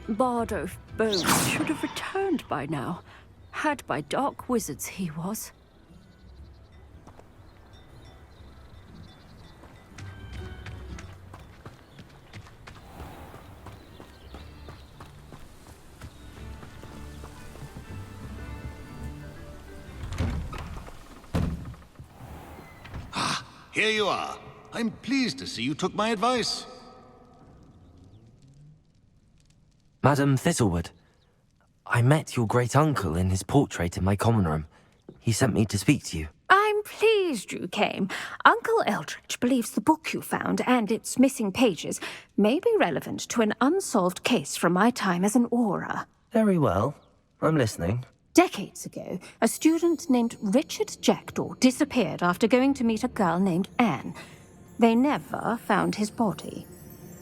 Bardo Bones should have returned by now. Had by dark wizards he was. Here you are. I'm pleased to see you took my advice. Madam Thistlewood, I met your great-uncle in his portrait in my common room. He sent me to speak to you. I'm pleased you came. Uncle Eldridge believes the book you found and its missing pages may be relevant to an unsolved case from my time as an aura. Very well. I'm listening. Decades ago, a student named Richard Jackdaw disappeared after going to meet a girl named Anne. They never found his body.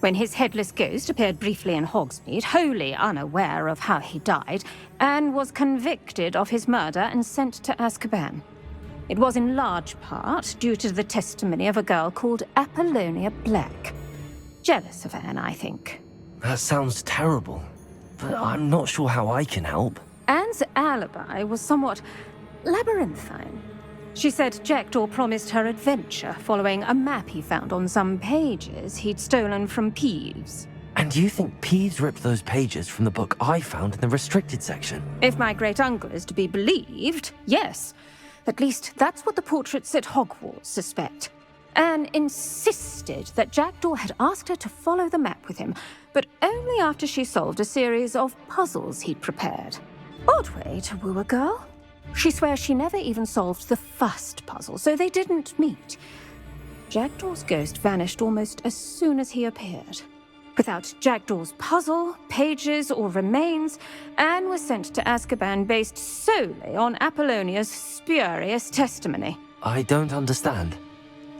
When his headless ghost appeared briefly in Hogsmeade, wholly unaware of how he died, Anne was convicted of his murder and sent to Azkaban. It was in large part due to the testimony of a girl called Apollonia Black. Jealous of Anne, I think. That sounds terrible, but I'm not sure how I can help. Anne's alibi was somewhat labyrinthine. She said Jackdaw promised her adventure following a map he found on some pages he'd stolen from Peeves. And you think Peeves ripped those pages from the book I found in the restricted section? If my great-uncle is to be believed, yes. At least that's what the portraits at Hogwarts suspect. Anne insisted that Jackdaw had asked her to follow the map with him, but only after she solved a series of puzzles he'd prepared. Odd way to woo a girl. She swears she never even solved the first puzzle, so they didn't meet. Jackdaw's ghost vanished almost as soon as he appeared. Without Jackdaw's puzzle, pages, or remains, Anne was sent to Azkaban based solely on Apollonia's spurious testimony. I don't understand.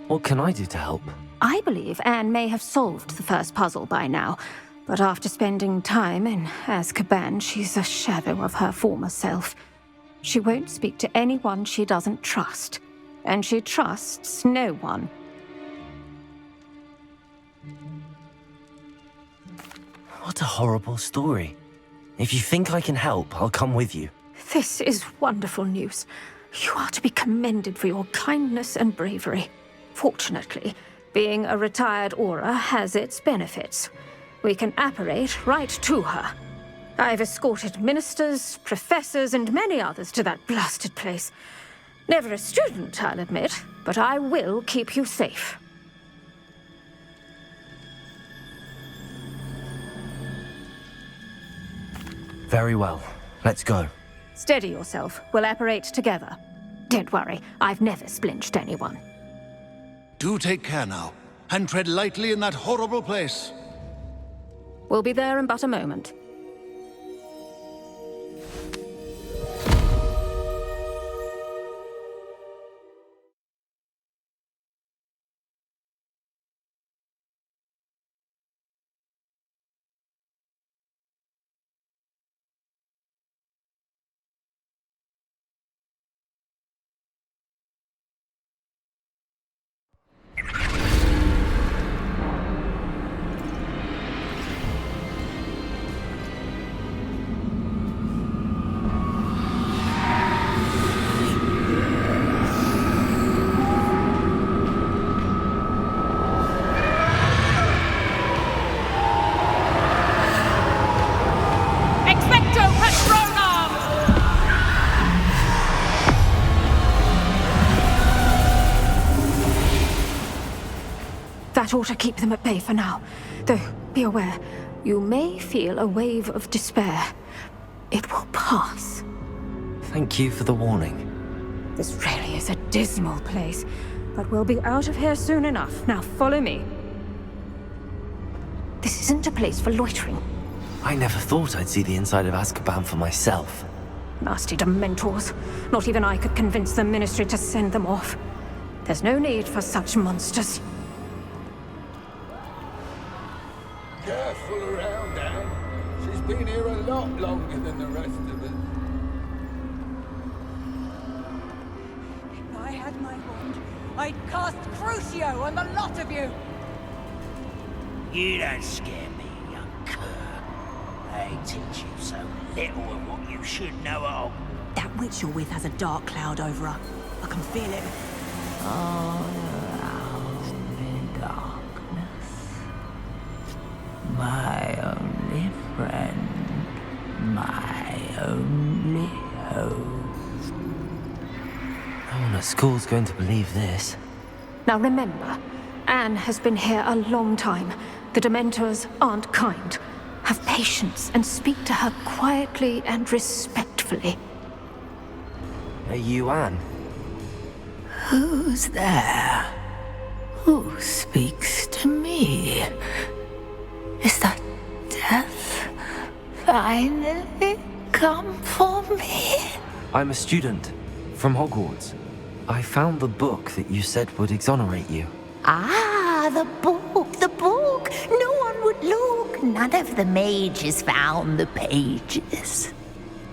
What can I do to help? I believe Anne may have solved the first puzzle by now, but after spending time in Azkaban, she's a shadow of her former self. She won't speak to anyone she doesn't trust, and she trusts no one. What a horrible story. If you think I can help, I'll come with you. This is wonderful news. You are to be commended for your kindness and bravery. Fortunately, being a retired aura has its benefits. We can apparate right to her. I've escorted ministers, professors, and many others to that blasted place. Never a student, I'll admit, but I will keep you safe. Very well. Let's go. Steady yourself. We'll apparate together. Don't worry, I've never splinched anyone. Do take care now, and tread lightly in that horrible place. We'll be there in but a moment. That ought to keep them at bay for now. Though, be aware, you may feel a wave of despair. It will pass. Thank you for the warning. This really is a dismal place, but we'll be out of here soon enough. Now follow me. This isn't a place for loitering. I never thought I'd see the inside of Azkaban for myself. Nasty Dementors. Not even I could convince the Ministry to send them off. There's no need for such monsters. Careful around, Anne. She's been here a lot longer than the rest of us. If I had my wand, I'd cast Crucio on the lot of you! You don't scare me, young cur. I they teach you so little of what you should know of? That witch you're with has a dark cloud over her. I can feel it. All around me darkness. My only friend. My only hope. No one at school's going to believe this. Now remember, Anne has been here a long time. The Dementors aren't kind. Have patience and speak to her quietly and respectfully. Are you Anne? Who's there? Who speaks to me? Is that death finally come for me? I'm a student from Hogwarts. I found the book that you said would exonerate you. Ah, the book, the book. No one would look. None of the mages found the pages.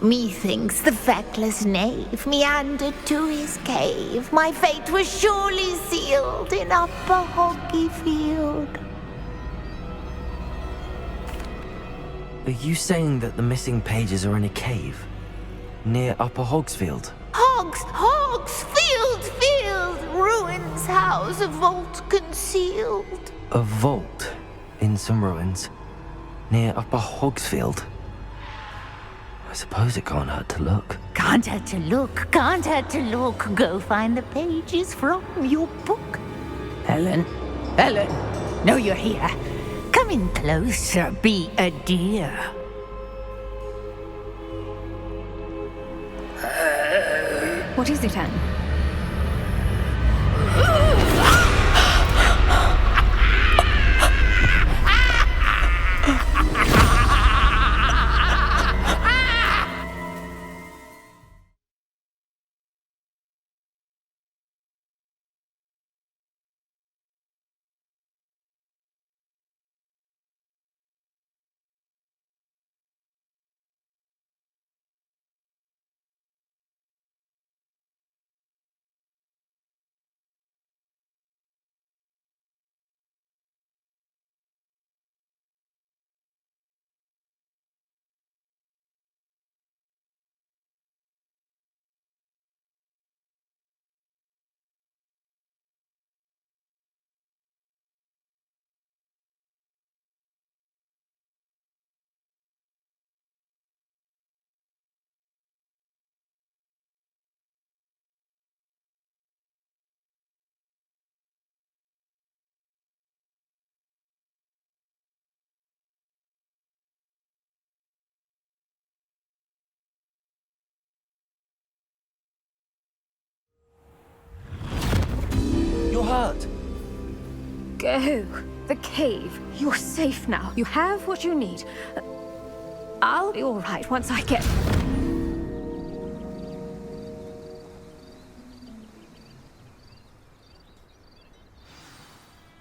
Methinks the feckless knave meandered to his cave. My fate was surely sealed in Upper Hoggyfield. Are you saying that the missing pages are in a cave? Near Upper Hogsfield? Field, ruins house, a vault concealed. A vault in some ruins? Near Upper Hogsfield? I suppose it can't hurt to look. Can't hurt to look, can't hurt to look. Go find the pages from your book. Helen, know you're here. Come in closer, be a dear. What is it, Anne? You're hurt! Go. The cave. You're safe now. You have what you need. I'll be all right once I get...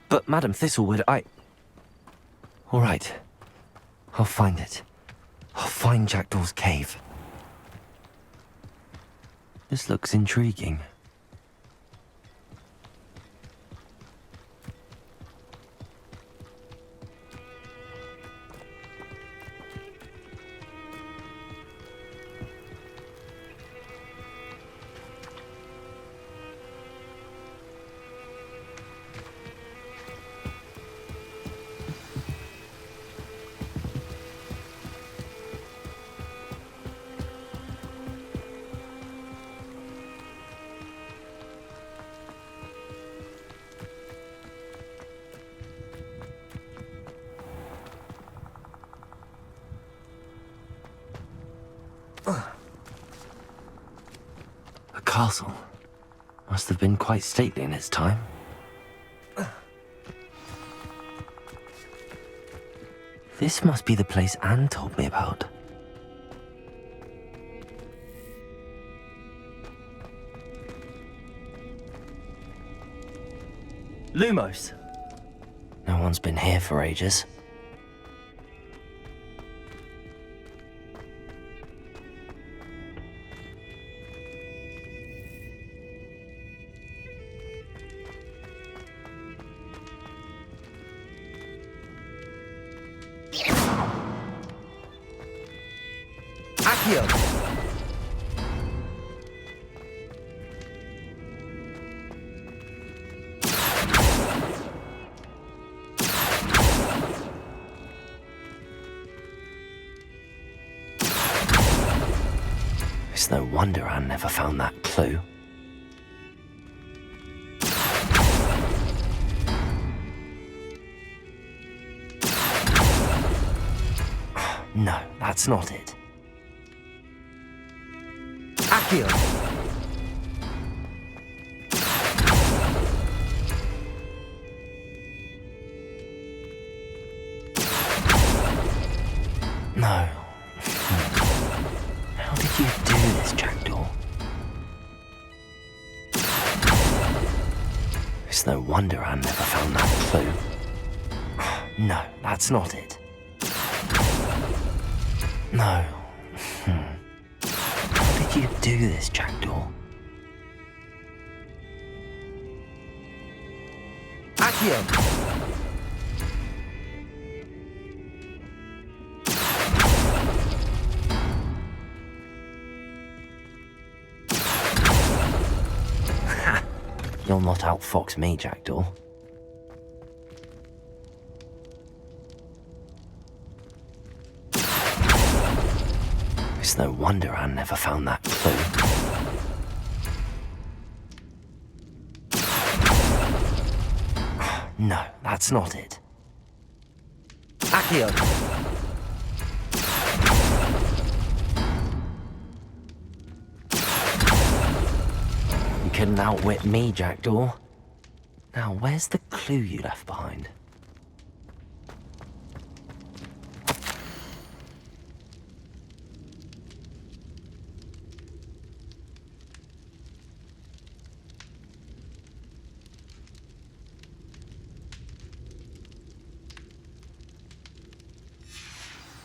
But Madam Thistlewood, All right. I'll find it. I'll find Jackdaw's cave. This looks intriguing. A castle. Must have been quite stately in its time. This must be the place Anne told me about. Lumos. No one's been here for ages. Accio! It's no wonder Anne never found that clue. No, that's not it. Accio! No. How did you do this, Jackdaw? It's no wonder Anne never found that clue. No, that's not it. No. How did you do this, Jackdaw? Accio! Ha! You'll not outfox me, Jackdaw. It's no wonder Anne never found that clue. No, that's not it. Accio! You couldn't outwit me, Jackdaw. Now, where's the clue you left behind?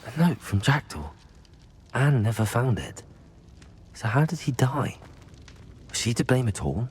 A note from Jackdaw. Anne never found it. So how did he die? Was she to blame at all?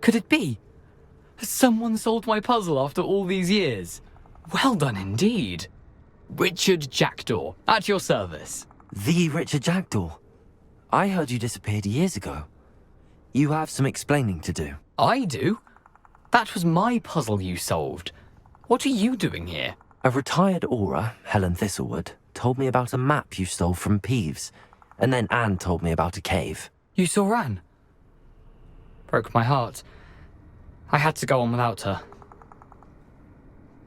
Could it be? Has someone solved my puzzle after all these years? Well done indeed. Richard Jackdaw, at your service. The Richard Jackdaw. I heard you disappeared years ago. You have some explaining to do. I do? That was my puzzle you solved. What are you doing here? A retired aura, Helen Thistlewood, told me about a map you stole from Peeves, and then Anne told me about a cave. You saw Anne? Broke my heart. I had to go on without her.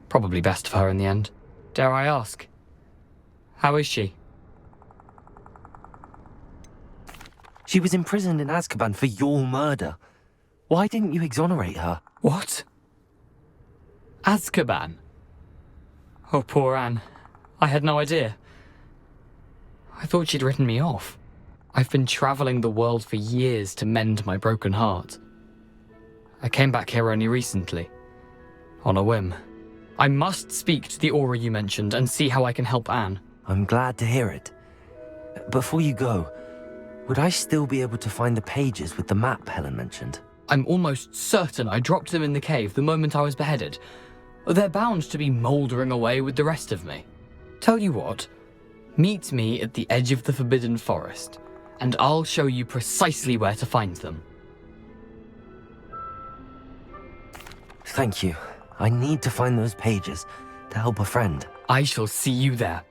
Probably best for her in the end. Dare I ask? How is she? She was imprisoned in Azkaban for your murder. Why didn't you exonerate her? What? Azkaban? Oh, poor Anne. I had no idea. I thought she'd written me off. I've been travelling the world for years to mend my broken heart. I came back here only recently, on a whim. I must speak to the aura you mentioned and see how I can help Anne. I'm glad to hear it. Before you go, would I still be able to find the pages with the map Helen mentioned? I'm almost certain I dropped them in the cave the moment I was beheaded. They're bound to be mouldering away with the rest of me. Tell you what, meet me at the edge of the Forbidden Forest, and I'll show you precisely where to find them. Thank you. I need to find those pages to help a friend. I shall see you there.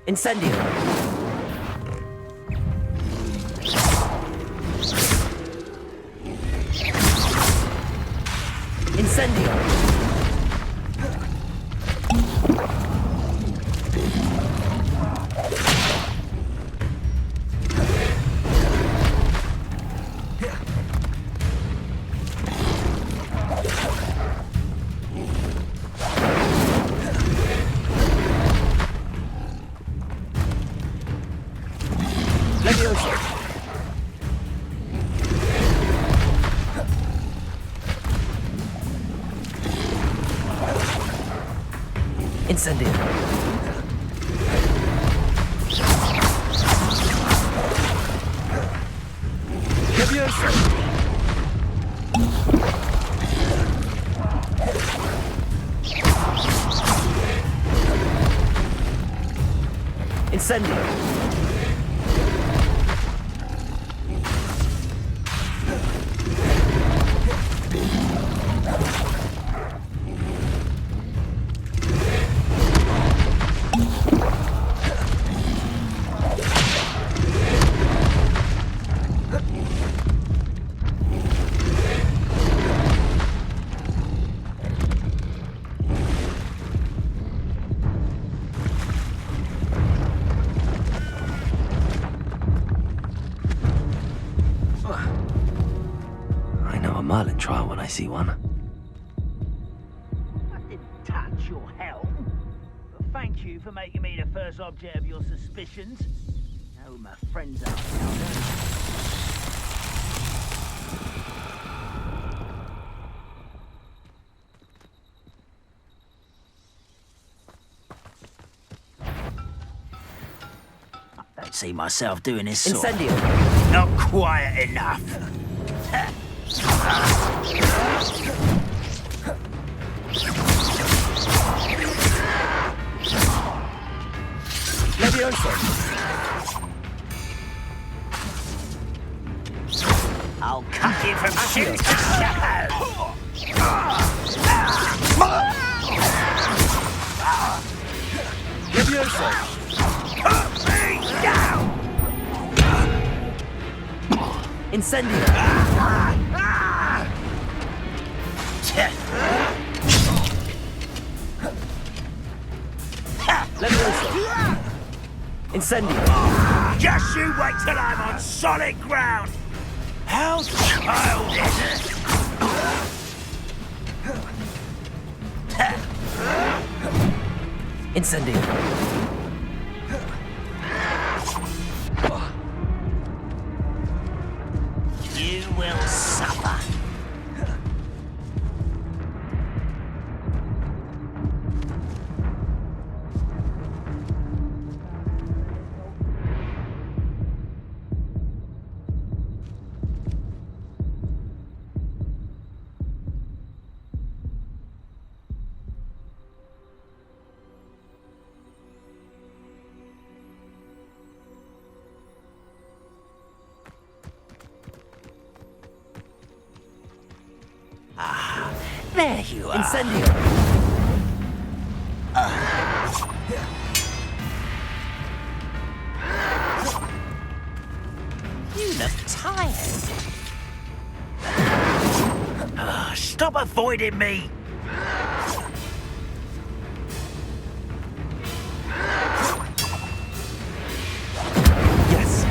Incendio! Incendio! Leviosa! Incendio! Leviosa! Incendio! I know a Merlin trial when I see one. I didn't touch your helm, but thank you for making me the first object of your suspicions. Now my friends are I don't see myself doing this sort. Incendio! Not quiet enough. Leviosa! I'll cut you from shoot to shadow. Leviosa! Put me down. Incendio! Leviosa! Incendio! Just you wait till I'm on solid ground. How childish! Incendio! You will suffer. There you are. Incendio! You look tired. Stop avoiding me. Yes!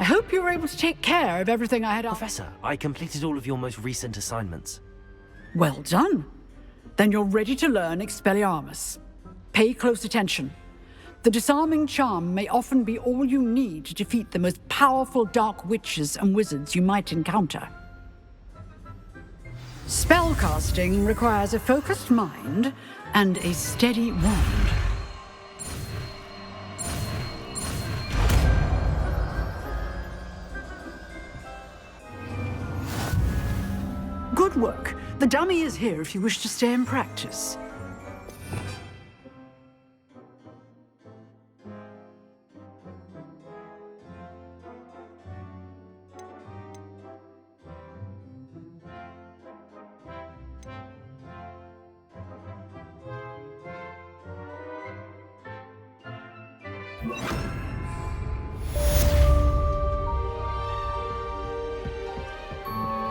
I hope you were able to take care of everything I had asked. Professor, I completed all of your most recent assignments. Well done. Then you're ready to learn Expelliarmus. Pay close attention. The disarming charm may often be all you need to defeat the most powerful dark witches and wizards you might encounter. Spellcasting requires a focused mind and a steady wand. Good work. The dummy is here if you wish to stay and practice.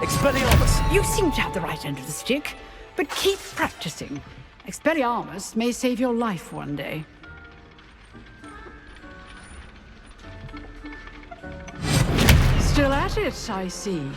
Expelliarmus! You seem to have the right end of the stick, but keep practicing. Expelliarmus may save your life one day. Still at it, I see.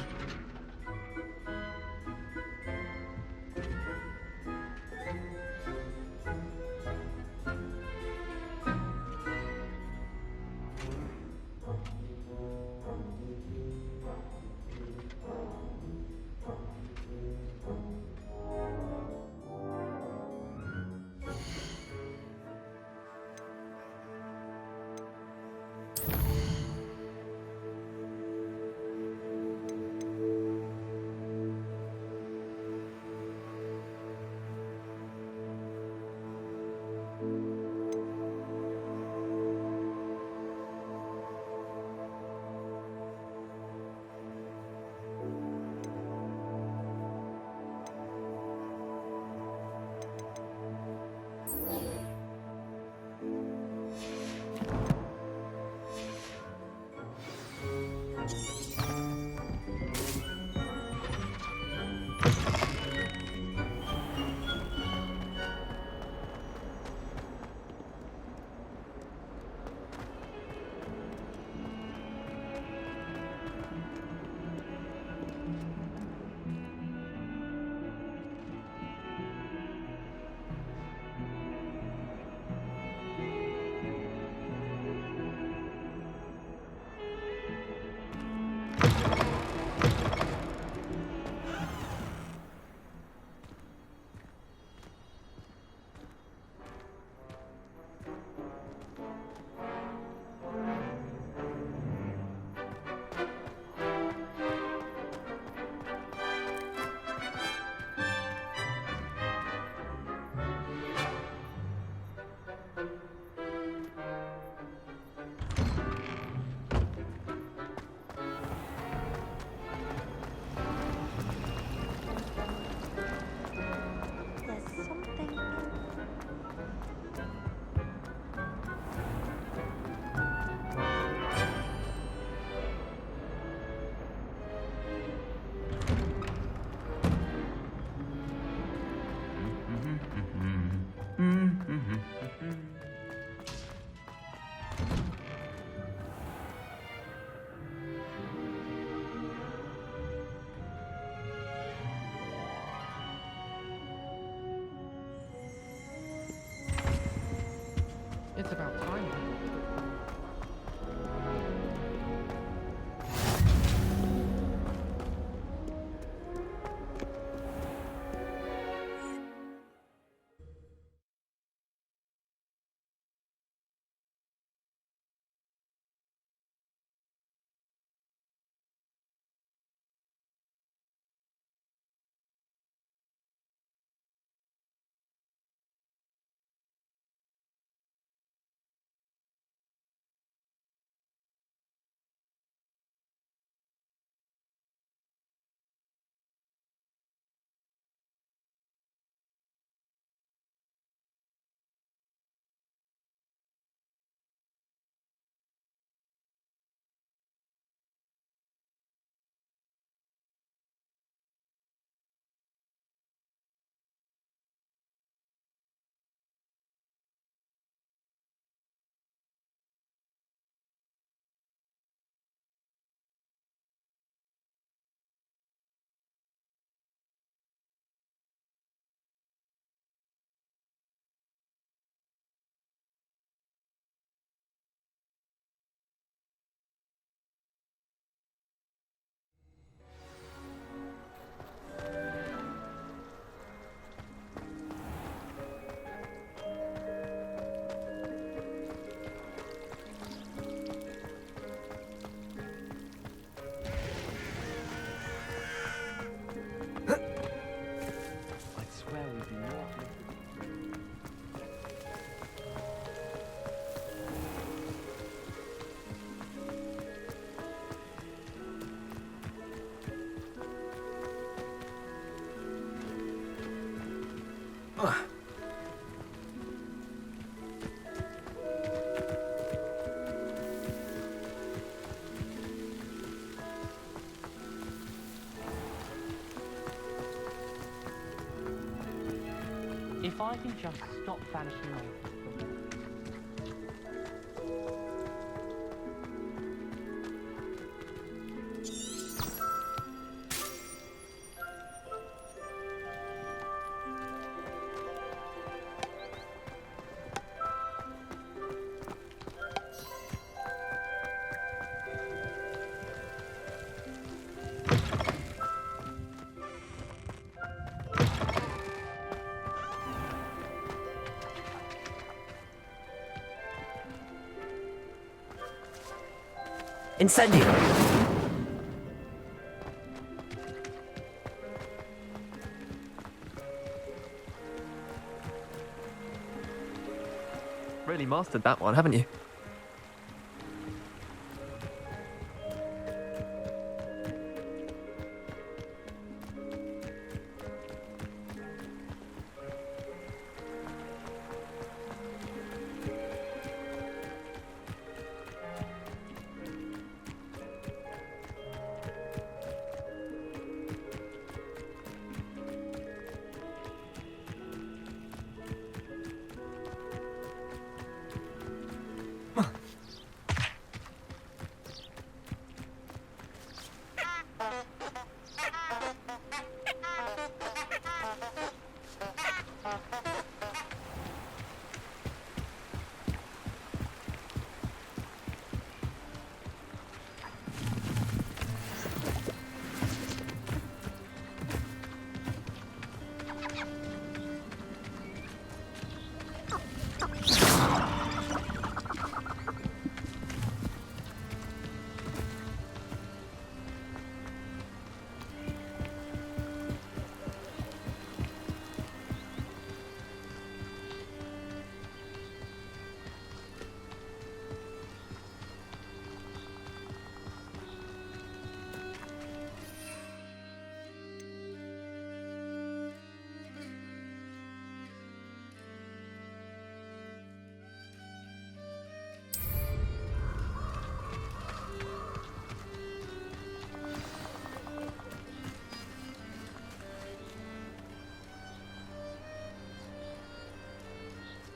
It's about time. If I can just stop vanishing off. Incendio! Really mastered that one, haven't you?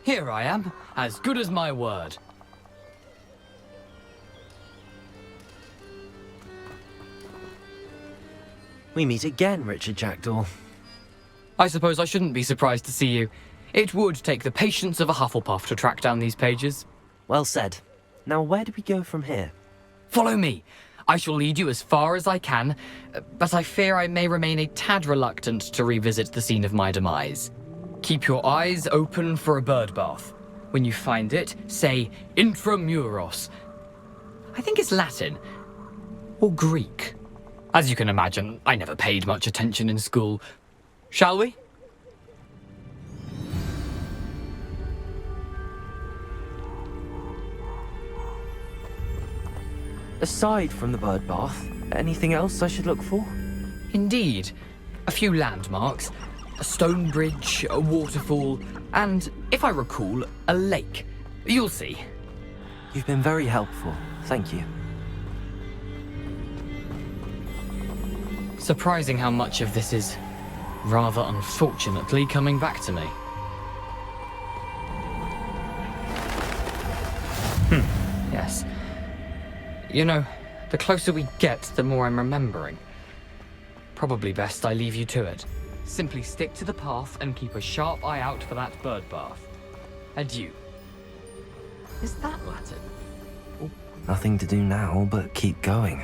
Here I am, as good as my word. We meet again, Richard Jackdaw. I suppose I shouldn't be surprised to see you. It would take the patience of a Hufflepuff to track down these pages. Well said. Now where do we go from here? Follow me. I shall lead you as far as I can, but I fear I may remain a tad reluctant to revisit the scene of my demise. Keep your eyes open for a bird bath. When you find it, say intramuros. I think it's Latin. Or Greek. As you can imagine, I never paid much attention in school. Shall we? Aside from the bird bath, anything else I should look for? Indeed. A few landmarks. A stone bridge, a waterfall, and, if I recall, a lake. You'll see. You've been very helpful. Thank you. Surprising how much of this is, rather unfortunately, coming back to me. Yes. You know, the closer we get, the more I'm remembering. Probably best I leave you to it. Simply stick to the path and keep a sharp eye out for that bird bath. Adieu. Is that Latin? Nothing to do now but keep going.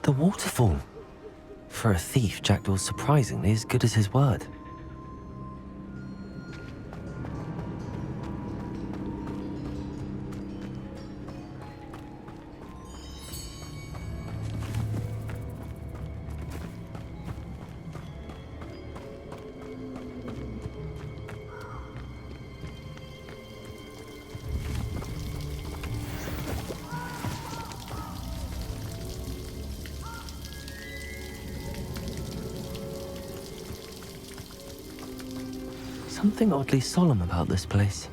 The waterfall. For a thief, Jackdaw's surprisingly as good as his word. Something oddly solemn about this place.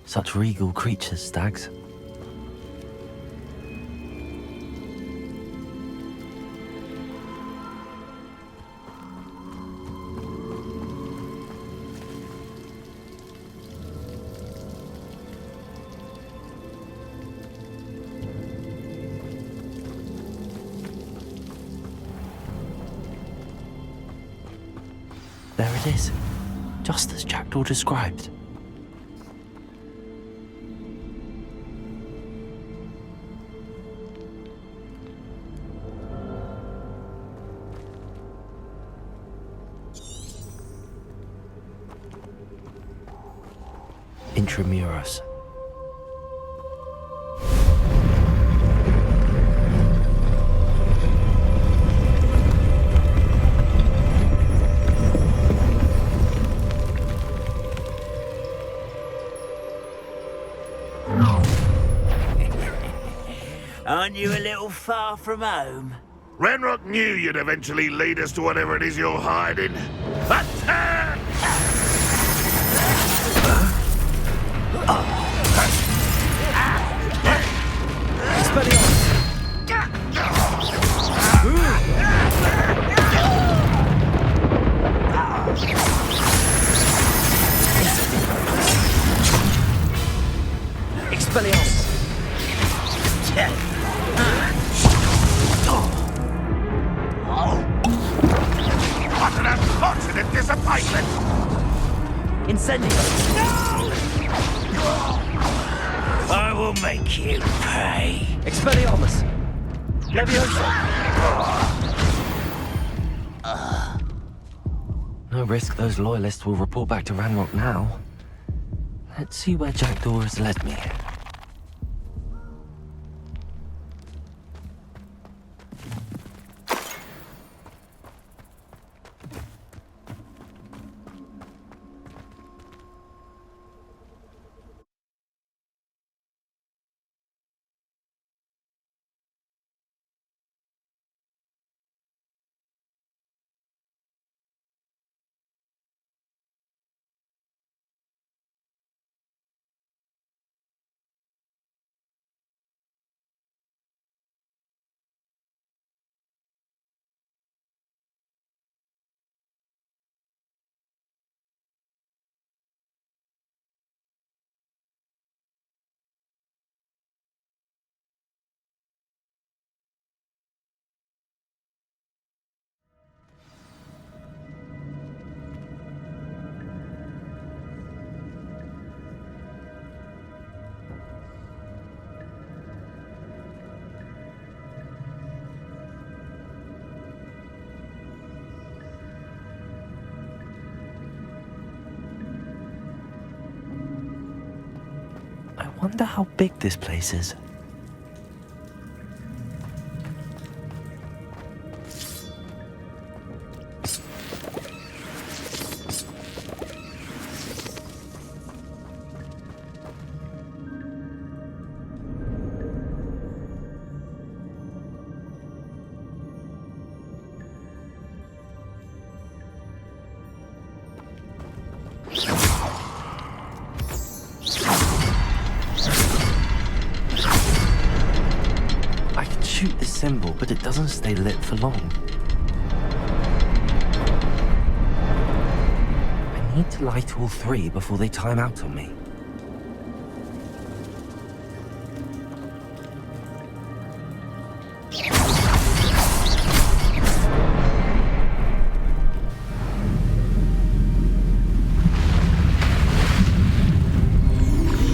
Such regal creatures, stags. There it is. Just as Jackdaw described. Intramuros. Aren't you a little far from home? Ranrock knew you'd eventually lead us to whatever it is you're hiding. Attack! Expelliarmus! What an unfortunate disappointment! Incendio! I will make you pay. Expelliarmus! Leviosa! No risk those loyalists will report back to Ranrock now. Let's see where Jackdaw has led me. Wonder how big this place is. Shoot this symbol, but it doesn't stay lit for long. I need to light all three before they time out on me.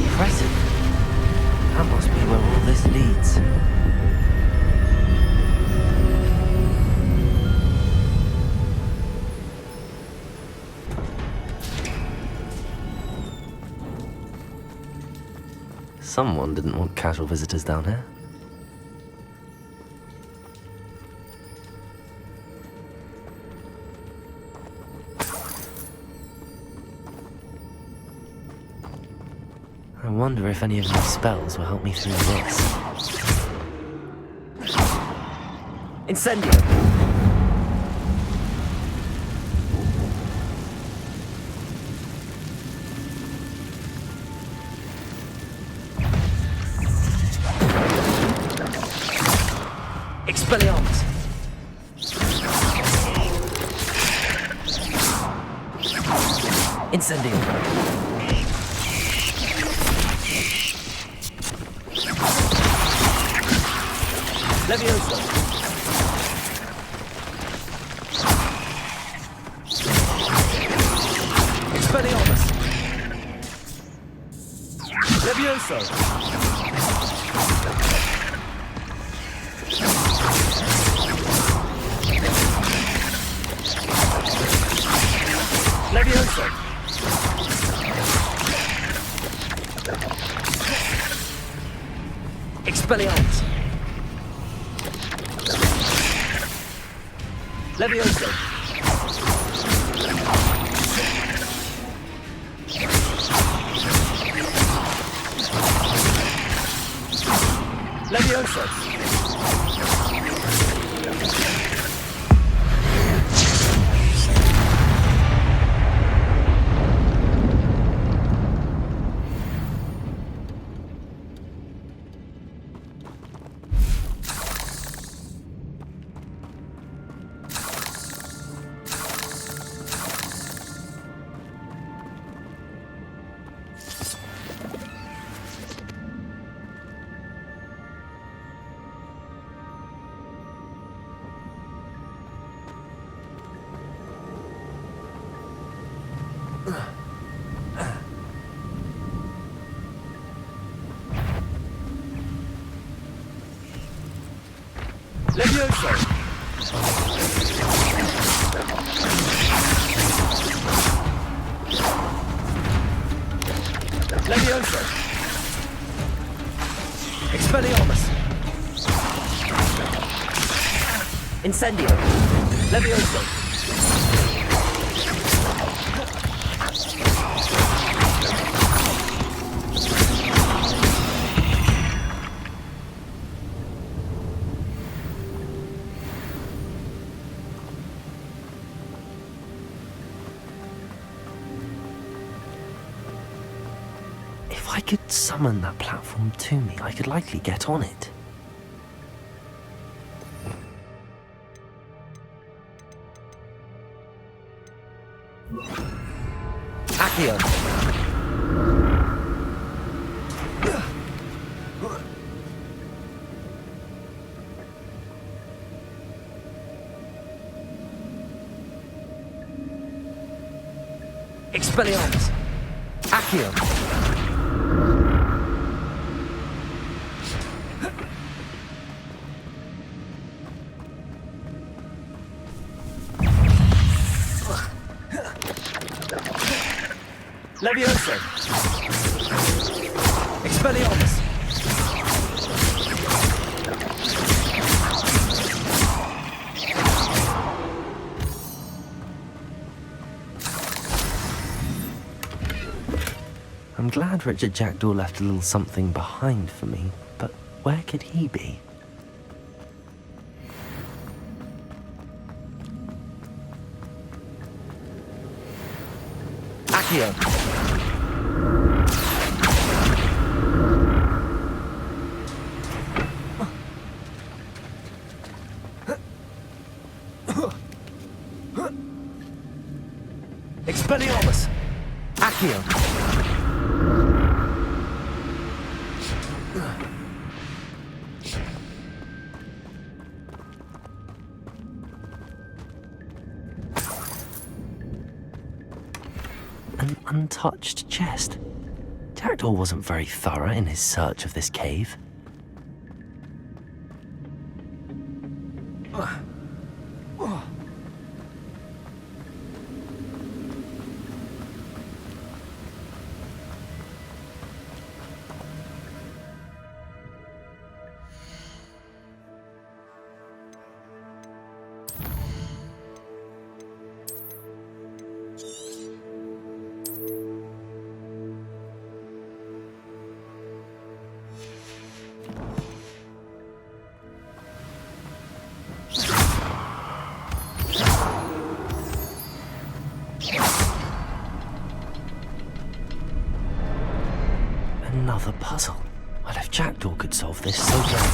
Impressive. That must be where all this leads. Someone didn't want casual visitors down here. I wonder if any of my spells will help me through this. Incendio! Expelliarmus! Incendio! Levioso! Expelliarmus! Levioso! Levioso! Expelliarmus! Levioso! Levioso! Levioso! Levioso! Expelliarmus! Incendio! Levioso! If I could summon that platform to me, I could likely get on it. Accio! Expelliarmus! Accio! Levioso! Expelliarmus! I'm glad Richard Jackdaw left a little something behind for me, but where could he be? Accio! Expelliarmus! Accio! An untouched chest. Jackdaw wasn't very thorough in his search of this cave. Another puzzle. Well, if Jackdaw could solve this so well.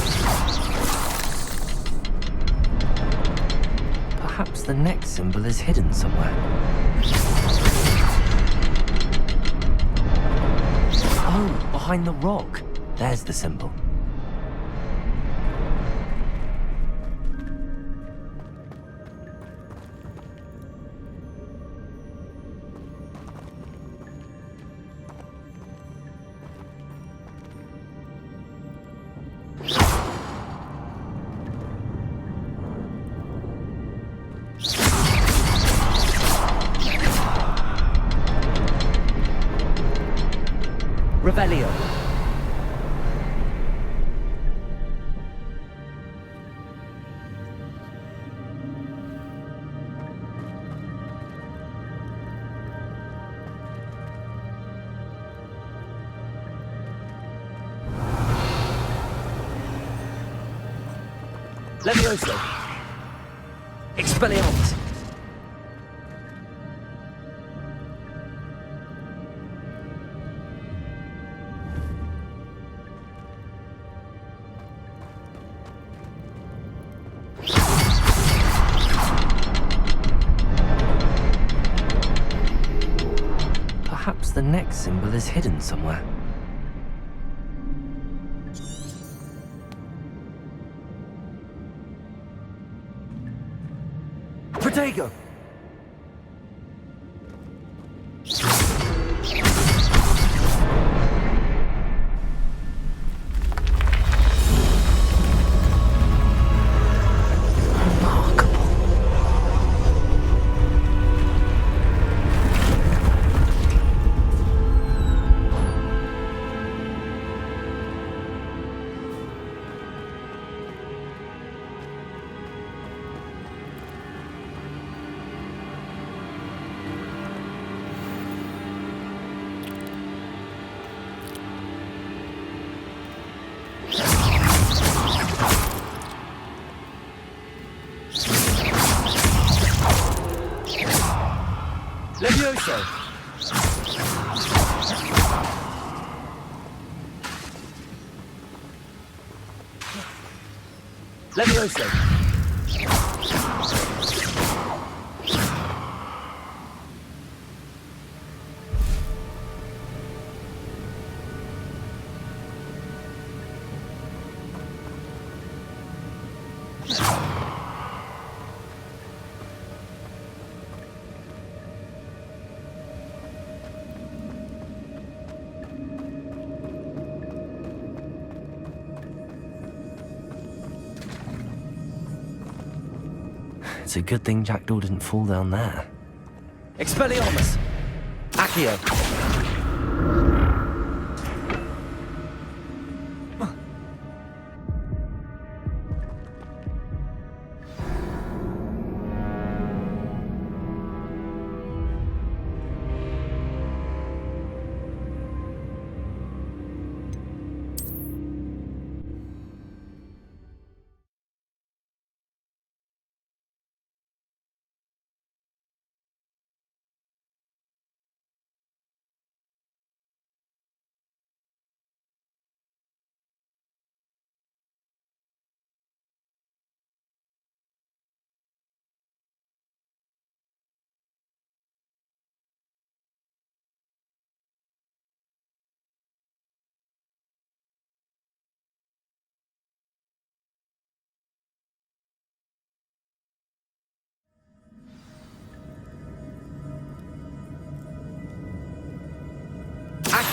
Perhaps the next symbol is hidden somewhere. Oh, behind the rock. There's the symbol. Revelio. Levioso. Expelliarmus. Perhaps the next symbol is hidden somewhere. Protego! Levioso! Levioso! It's a good thing Jackdaw didn't fall down there. Expelliarmus! Accio!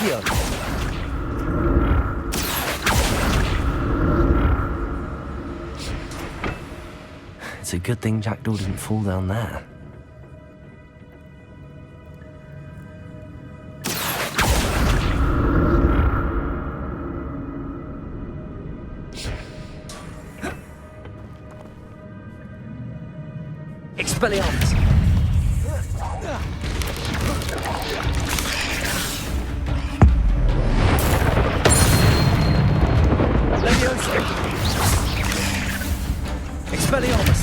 Accio! It's a good thing Jackdaw didn't fall down there. Expelliarmus! Leviosa! Expelliarmus!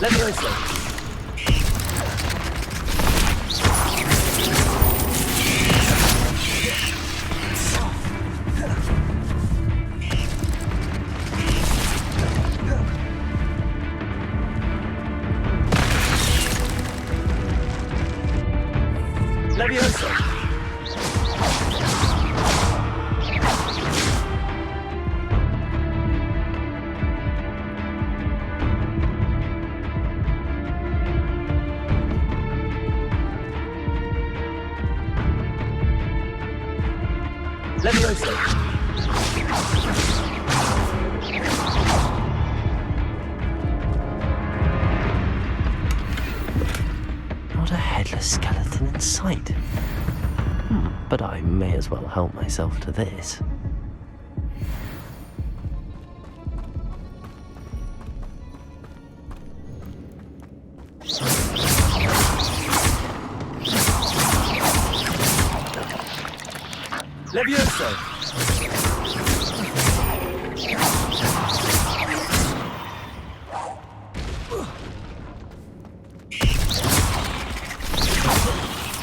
Leviosa! Leviosa! Leviosa! Not a headless skeleton in sight. But I may as well help myself to this. Leviosa!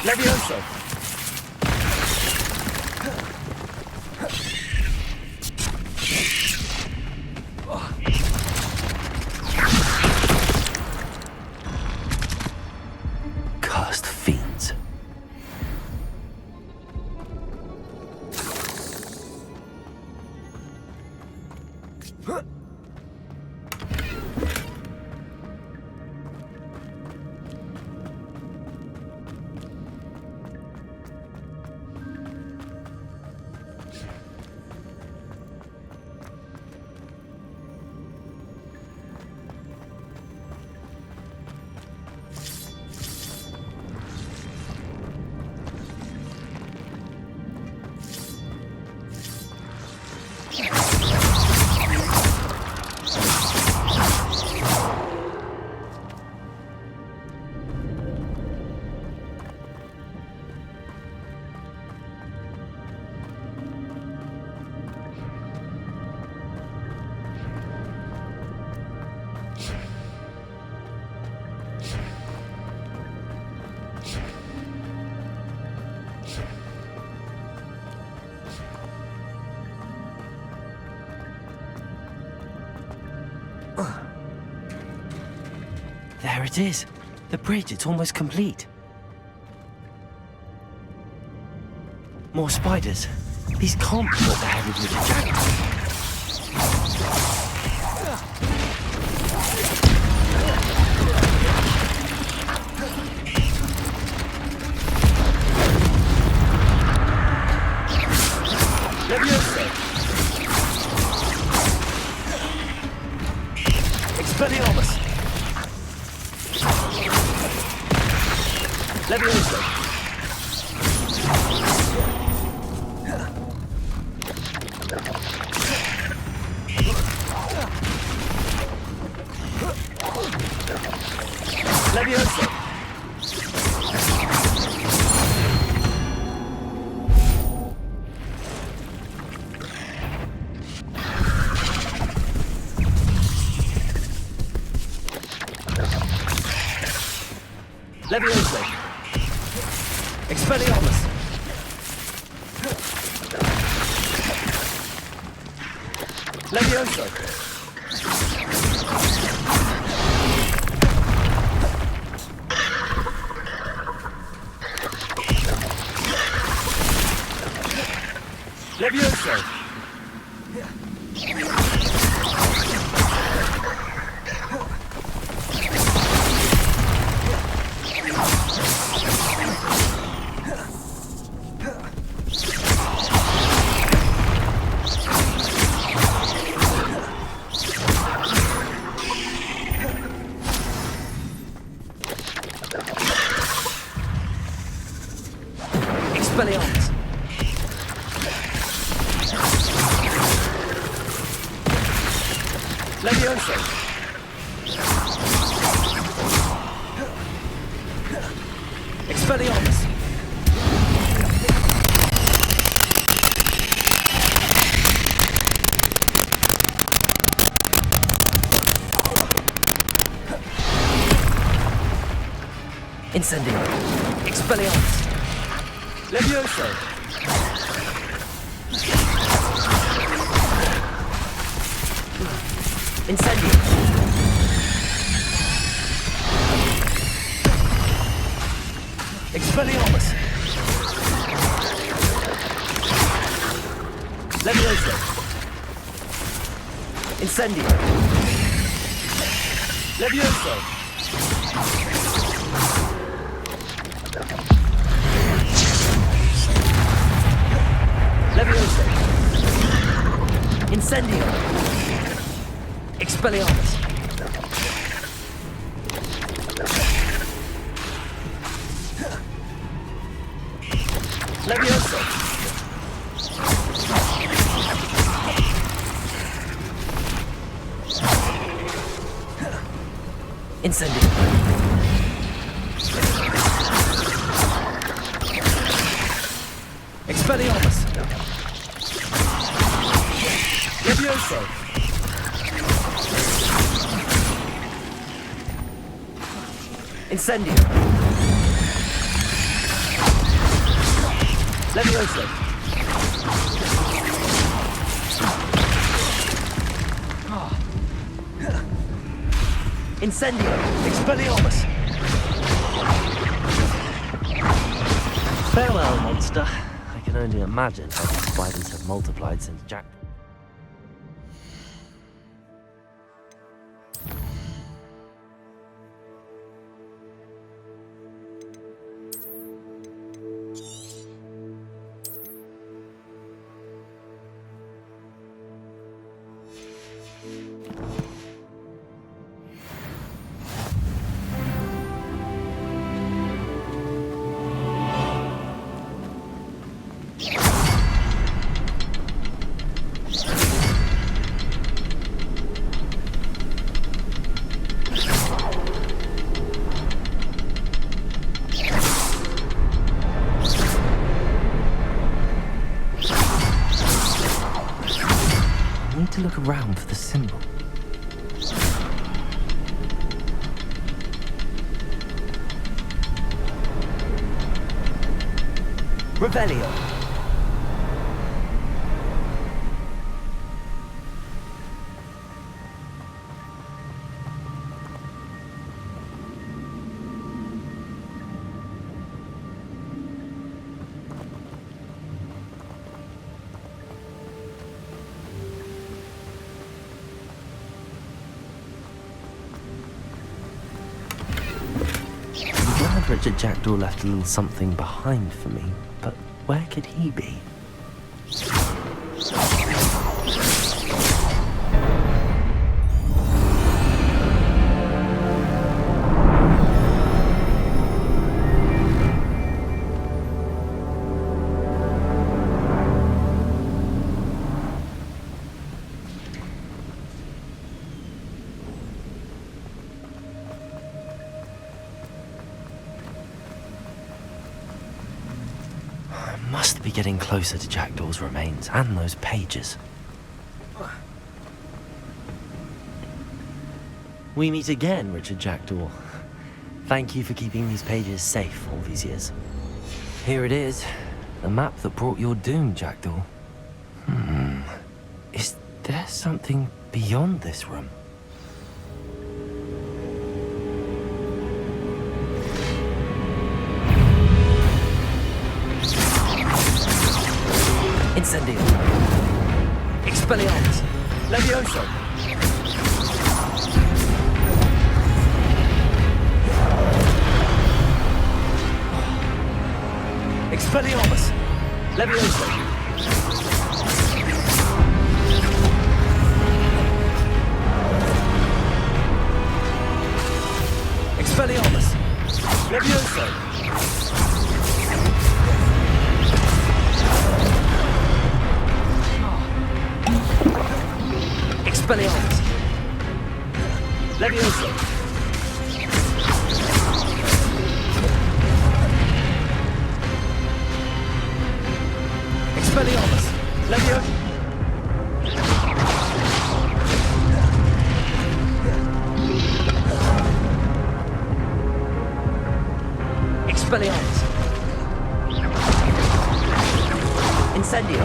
Leviosa! Cursed fiends. There it is. The bridge, it's almost complete. More spiders. These can't be what the heavy wooden jacket. Leviosa! Expelliarmus! Leviosa! Leviosa! Leviosa! Expelliarmus! Leviosa! Levioso! Expelliarmus! Levioso! Expelliarmus! Incendio! Expelliarmus! Levioso! Incendio! Expelliarmus! Levioso! Incendio! Levioso! Levioso! Incendio! Expelliarmus! Levioso! Incendio! Expelliarmus! Levioso! Incendio! Levioso! Incendio! Expelliarmus! Farewell, monster. I can only imagine how the spiders have multiplied since Jack... I need to look around for the symbol. Revelio! I'm glad Richard Jackdaw left a little something behind for me, but where could he be? Must be getting closer to Jackdaw's remains and those pages. We meet again, Richard Jackdaw. Thank you for keeping these pages safe all these years. Here it is, the map that brought your doom, Jackdaw. Is there something beyond this room? Incendio. Expelliarmus. Levioso. Expelliarmus. Levioso. Expelliarmus. Levioso. Expelliarmus. Levioso. Expelliarmus. Levioso. Expelliarmus. Incendio.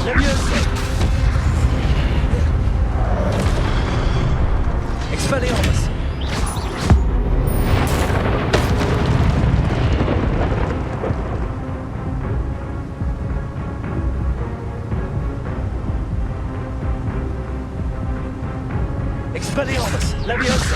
Levioso. Expelliarmus. Expelliarmus. Levioso.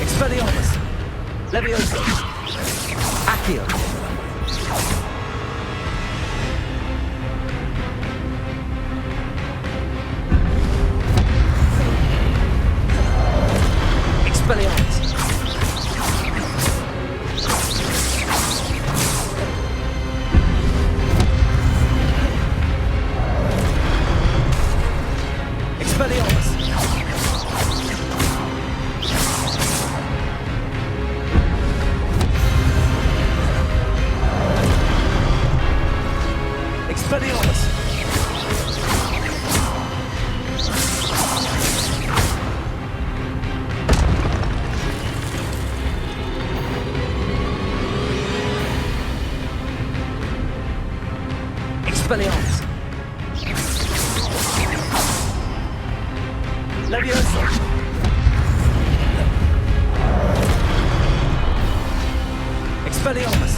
Expelliarmus. Levioso. Accio. Expelliarmus. Expelliarmus. Expelliarmus. Expelliarmus. Levioso. Expelliarmus.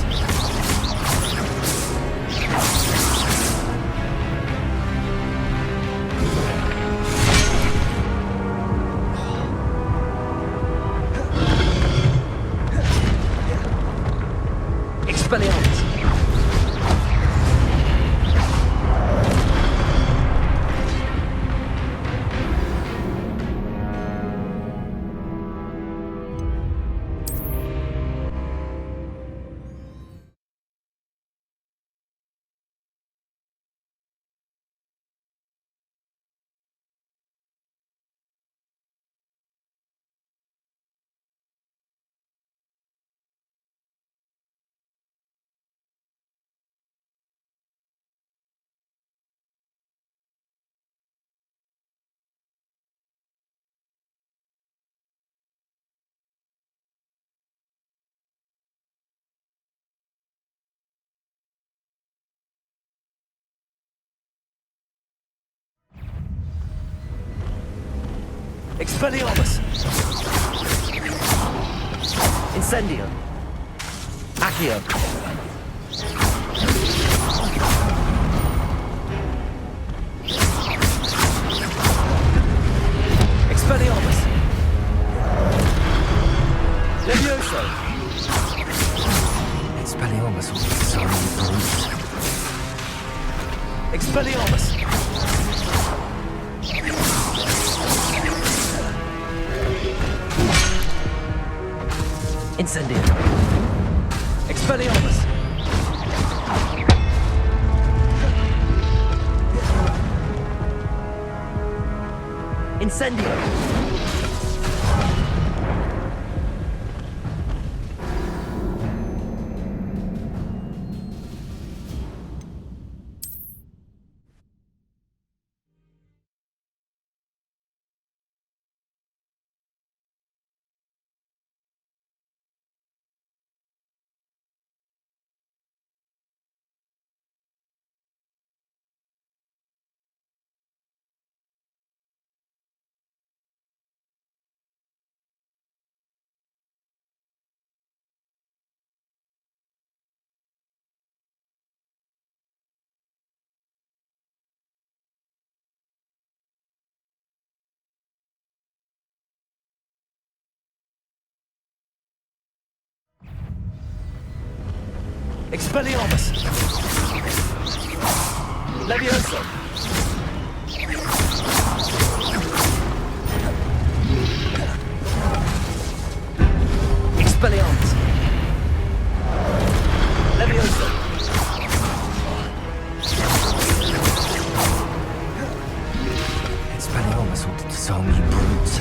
Expelliarmus. Expelliarmus. Incendio. Accio. Expelliarmus. Levioso. Expelliarmus was so brutes. Expelliarmus. Incendio. Expelliarmus. Incendio. Expelliarmus! Levioso! Expelliarmus! Levioso! Expelliarmus ought to disarm you brutes.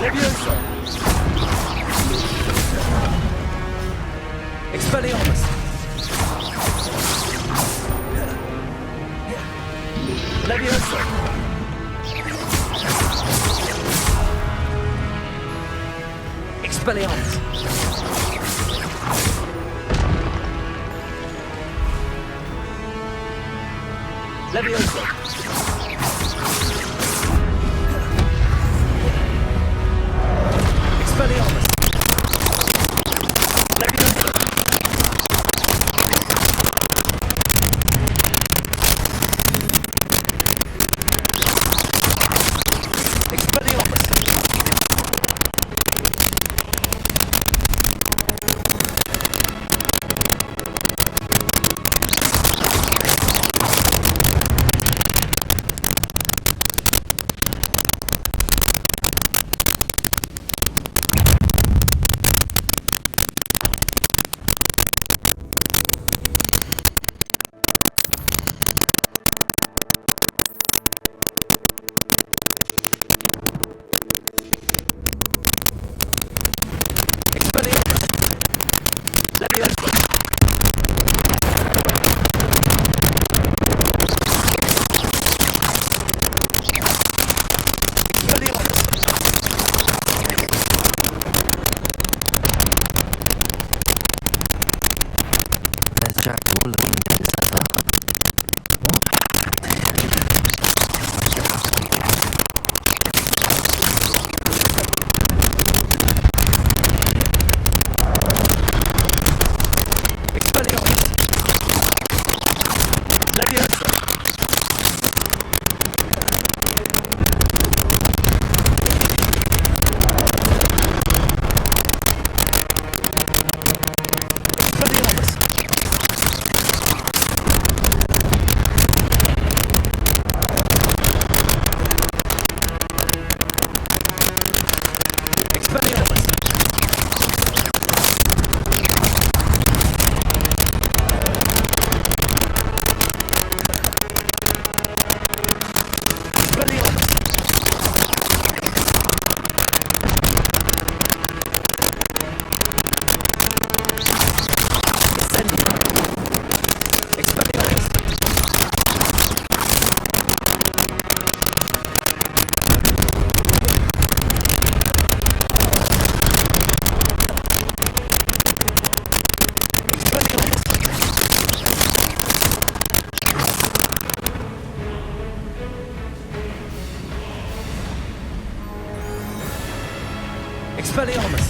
Levioso! Expelliarmus! Levioso! Expelliarmus! Levioso! Expelliarmus! Levioso! Expelliarmus! There's Jack all looking into this as well. What happened to him? Expelliarmus! Levioso! Expelliarmus!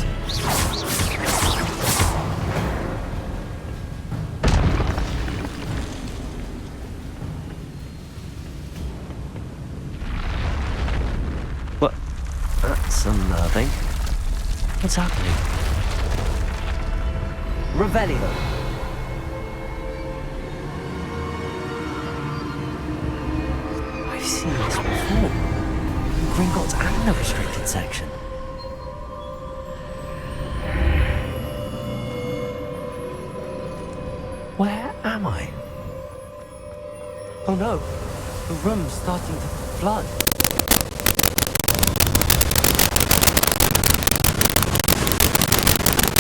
What? That's unnerving. What's happening? Revelio! I've seen this before. Gringotts and the restricted section. Where am I? Oh no, the room's starting to flood.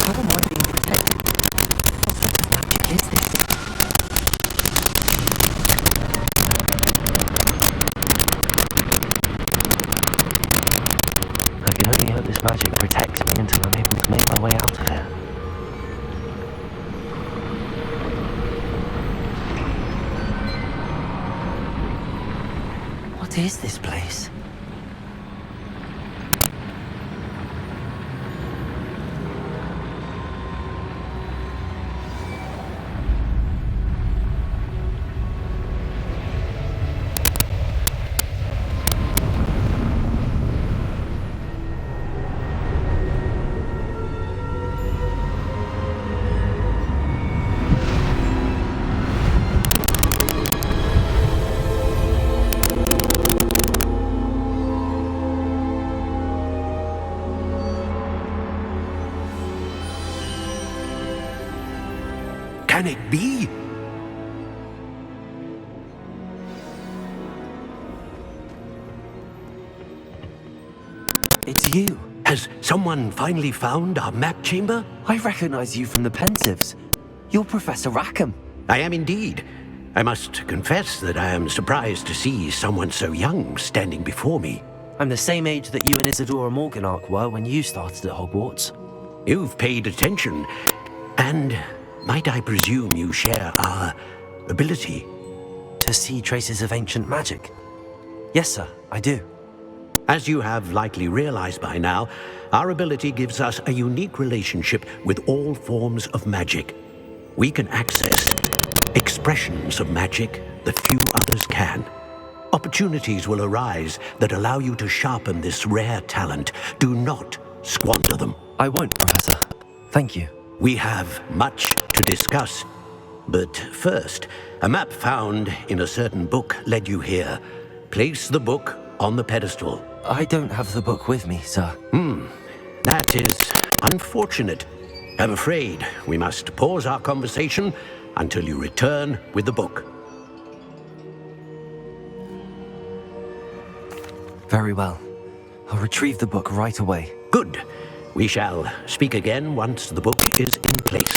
How am I being protected? What sort of magic is this? I can only hope this magic protects me until I'm able to make my way out of here. What is this place? can it be? It's you. Has someone finally found our map chamber? I recognize you from the Pensives. You're Professor Rackham. I am indeed. I must confess that I am surprised to see someone so young standing before me. I'm the same age that you and Isadora Morganach were when you started at Hogwarts. You've paid attention, and might I presume you share our ability? To see traces of ancient magic? Yes, sir, I do. As you have likely realized by now, our ability gives us a unique relationship with all forms of magic. We can access expressions of magic that few others can. Opportunities will arise that allow you to sharpen this rare talent. Do not squander them. I won't, Professor. Thank you. We have much to discuss. But first, a map found in a certain book led you here. Place the book on the pedestal. I don't have the book with me, sir. That is unfortunate. I'm afraid we must pause our conversation until you return with the book. Very well. I'll retrieve the book right away. Good. We shall speak again once the book is in place.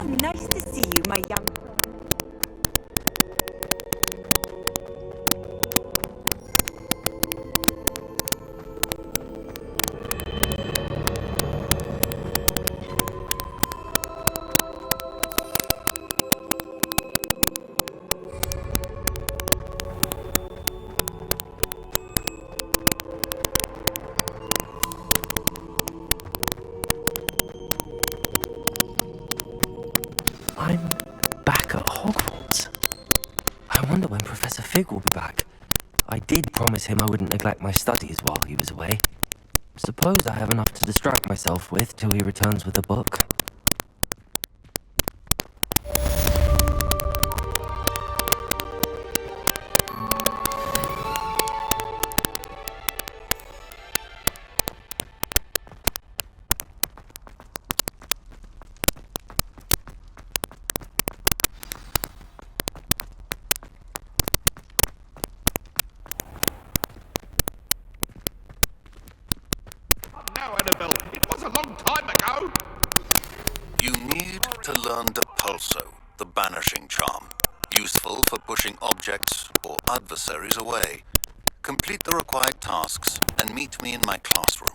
nice to see you, my young... I'm back at Hogwarts. I wonder when Professor Fig will be back. I did promise him I wouldn't neglect my studies while he was away. Suppose I have enough to distract myself with till he returns with a book. It was a long time ago. You need to learn Depulso, the banishing charm. Useful for pushing objects or adversaries away. Complete the required tasks and meet me in my classroom.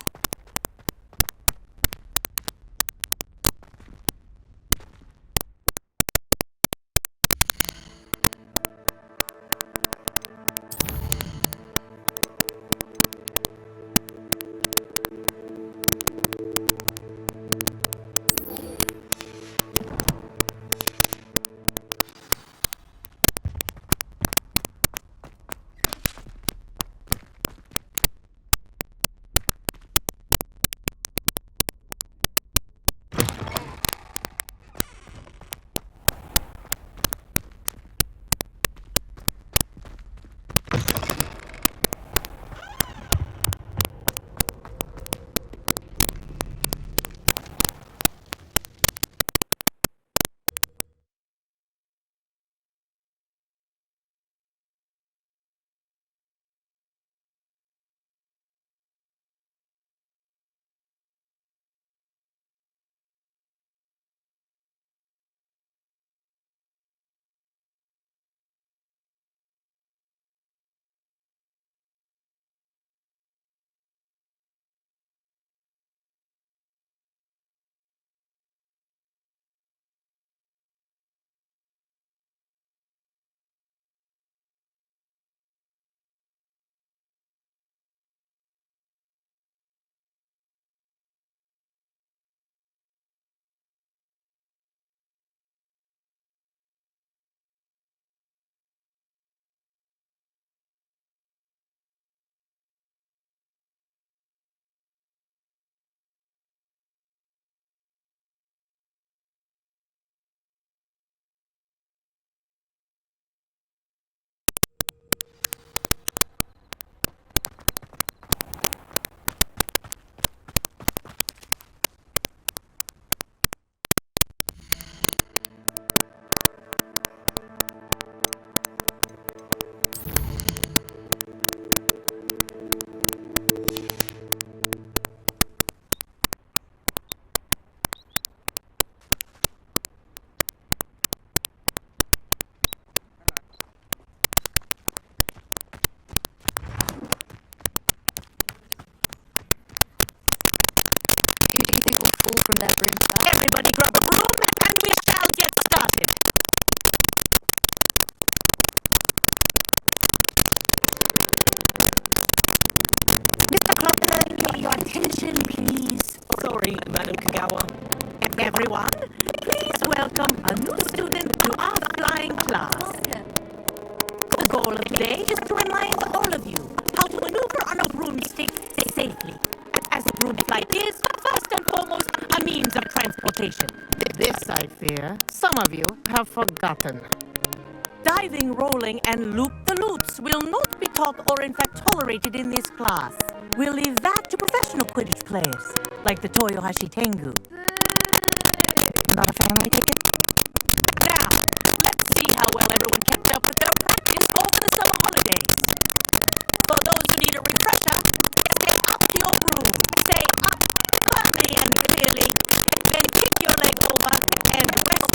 Everybody grab a broom and we shall get started. Mr. Clocker, your attention, please. Sorry, Madam Kagawa. Everyone, please welcome a new student to our flying class. The goal of today is to remind all of you how to maneuver on a broomstick safely. As a broom flight is, first and foremost, a means of transportation. This, I fear, some of you have forgotten. Diving, rolling, and loop-the-loops will not be taught or in fact tolerated in this class. We'll leave that to professional Quidditch players, like the Toyohashi Tengu. Not a family ticket? Now, let's see how well everyone kept up with their practice over the summer holidays. For those who need a refresher, stay up to your broom. Stay up firmly and clearly. Then kick your leg over and rest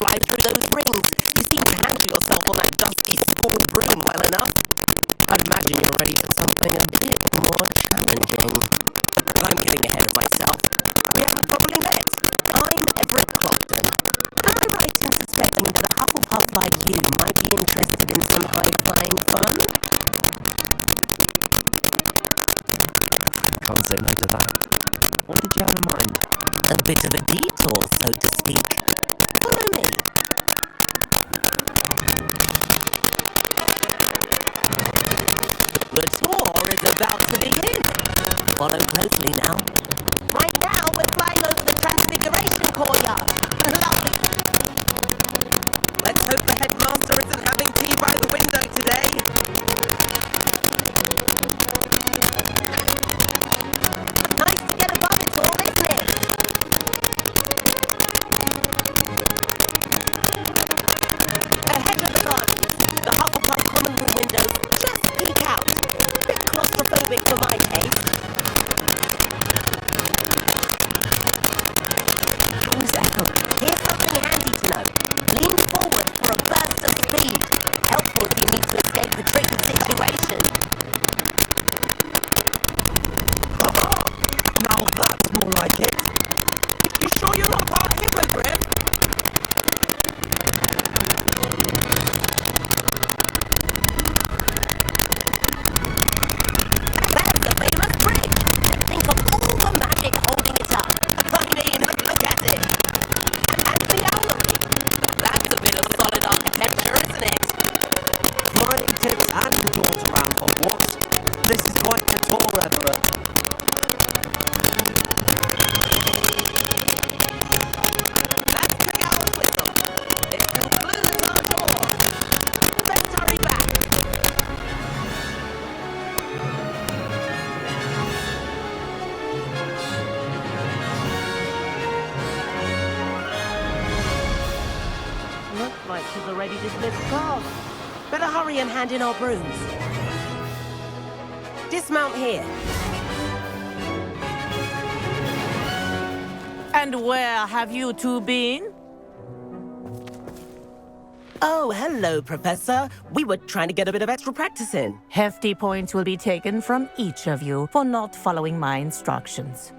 fly through those rings. You seem to handle yourself on that dusty school broom well enough. I'd imagine you're ready for something a bit more challenging. I'm getting ahead of myself. We haven't probably met. I'm Everett Clopton. Am I right in suspecting that a Hufflepuff like you might be interested in some high-flying fun? Can't say no to that. What did you have in mind? A bit of a detour, so to speak. Follow me. The tour is about to begin. Follow closely now. Right now, we're flying over the Transfiguration courtyard. Lovely. Let's hope the headmaster isn't having tea by the window today. Nice to get above it all, isn't it? Ahead of the gardens, the Hufflepuff common room windows just peek out. Bit claustrophobic for my taste. Who's Echo? Here's something handy to know. Lean forward for a burst of speed. Helpful if you need to escape a tricky situation. Now that's more like it. You sure you're not part hippogriff? There's a famous bridge. Think of all the magic holding it up. I mean, look at it. And the gallery. That's a bit of solid architecture, isn't it? Flying tips and tours around Hogwarts. This is quite the tour, Everett. That's Kagawa's whistle. It concludes our tour. Let's hurry back. Looks like she's already dismissed class. Better hurry and hand in our brooms. Dismount here. And where have you two been? Oh, hello, Professor. We were trying to get a bit of extra practice in. Hefty points will be taken from each of you for not following my instructions.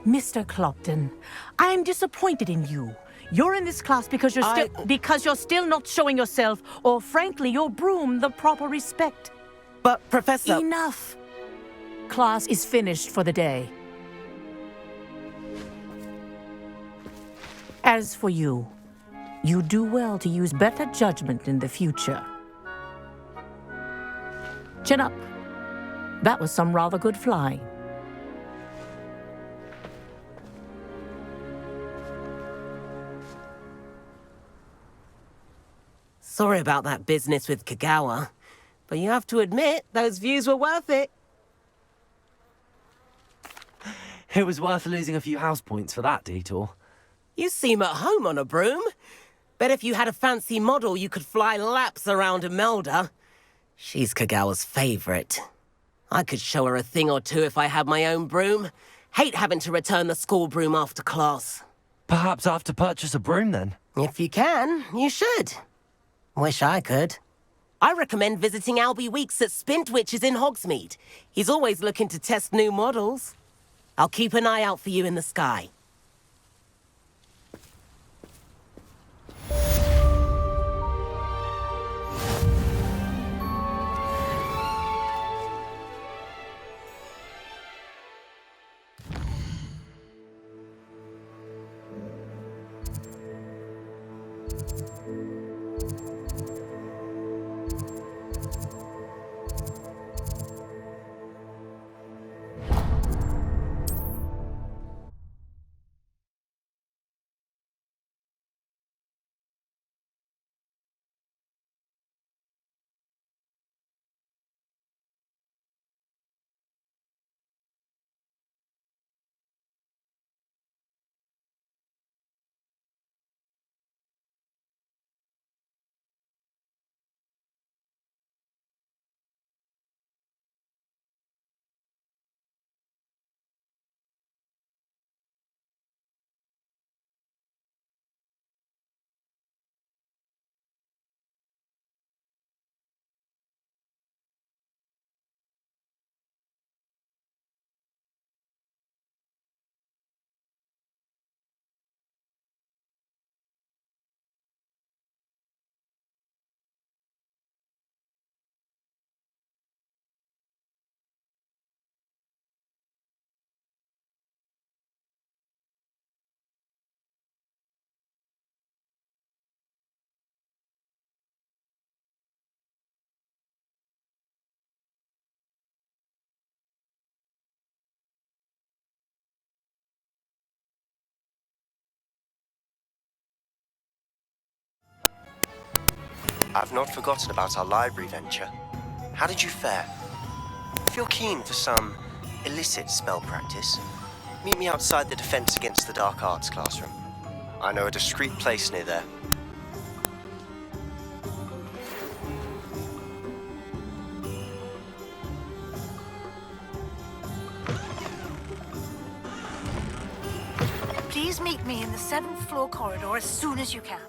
Mr. Clopton, I'm disappointed in you. You're in this class because you're still not showing yourself, or frankly, your broom the proper respect. But, Professor... Enough. Class is finished for the day. As for you, you do well to use better judgment in the future. Chin up. That was some rather good flying. Sorry about that business with Kagawa, but you have to admit, those views were worth it. It was worth losing a few house points for that detour. You seem at home on a broom. Bet if you had a fancy model, you could fly laps around Imelda. She's Kagawa's favorite. I could show her a thing or two if I had my own broom. Hate having to return the school broom after class. Perhaps I have to purchase a broom then? If you can, you should. Wish I could. I recommend visiting Albie Weeks at Spintwitches in Hogsmeade. He's always looking to test new models. I'll keep an eye out for you in the sky. I've not forgotten about our library venture. How did you fare? If you're keen for some illicit spell practice, meet me outside the Defense Against the Dark Arts classroom. I know a discreet place near there. Please meet me in the 7th floor corridor as soon as you can.